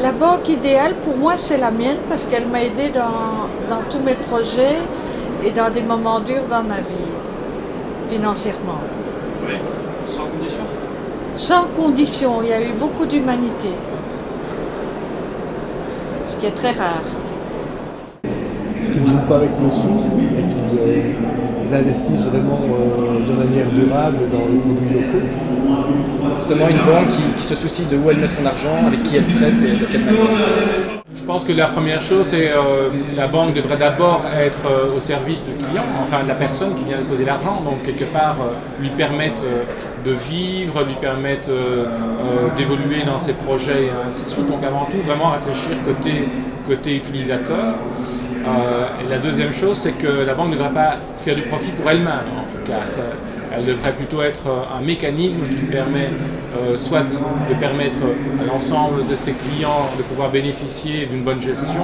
La banque idéale pour moi c'est la mienne parce qu'elle m'a aidé dans tous mes projets et dans des moments durs dans ma vie, financièrement. Oui, sans condition. Sans condition, il y a eu beaucoup d'humanité, ce qui est très rare. Qui ne jouent pas avec nos sous et qui investissent vraiment de manière durable dans les produits locaux. Justement une banque qui se soucie de où elle met son argent, avec qui elle traite et de quelle manière. Je pense que la première chose, c'est la banque devrait d'abord être au service du client, enfin de la personne qui vient déposer l'argent, donc quelque part lui permettre de vivre, lui permettre d'évoluer dans ses projets et ainsi de suite. Donc avant tout, vraiment réfléchir côté utilisateur. Et la deuxième chose, c'est que la banque ne devrait pas faire du profit pour elle-même, en tout cas. Elle devrait plutôt être un mécanisme qui permet soit de permettre à l'ensemble de ses clients de pouvoir bénéficier d'une bonne gestion,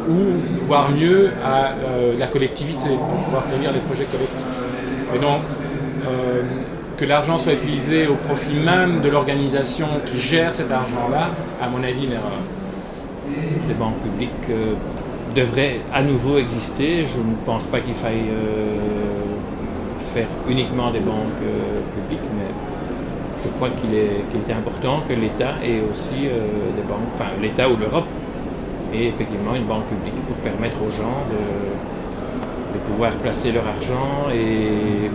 ou voire mieux à la collectivité, de pouvoir servir les projets collectifs. Et donc, que l'argent soit utilisé au profit même de l'organisation qui gère cet argent-là, à mon avis, une erreur. Des banques publiques devraient à nouveau exister. Je ne pense pas qu'il faille faire uniquement des banques publiques, mais je crois qu'il est important que l'État ait aussi des banques, enfin l'État ou l'Europe ait effectivement une banque publique pour permettre aux gens de pouvoir placer leur argent et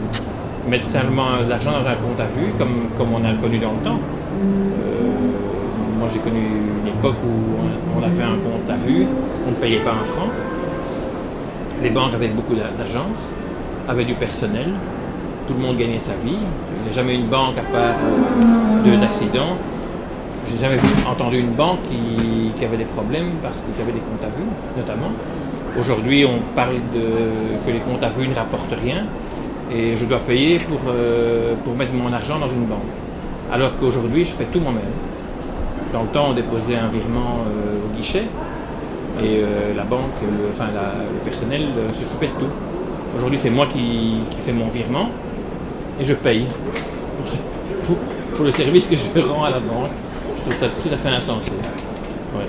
mettre simplement l'argent dans un compte à vue comme on a connu dans le temps. Moi j'ai connu une époque où on avait un compte à vue, on ne payait pas un franc. Les banques avaient beaucoup d'agences, avaient du personnel, tout le monde gagnait sa vie. Il n'y a jamais une banque à part 2 accidents. J'ai jamais entendu une banque qui avait des problèmes parce qu'ils avaient des comptes à vue, notamment. Aujourd'hui, on parle que les comptes à vue ne rapportent rien et je dois payer pour mettre mon argent dans une banque. Alors qu'aujourd'hui, je fais tout moi-même. Dans le temps, on déposait un virement au guichet et la banque, le personnel s'occupait de tout. Aujourd'hui, c'est moi qui fais mon virement et je paye pour le service que je rends à la banque. Je trouve ça tout à fait insensé. Ouais.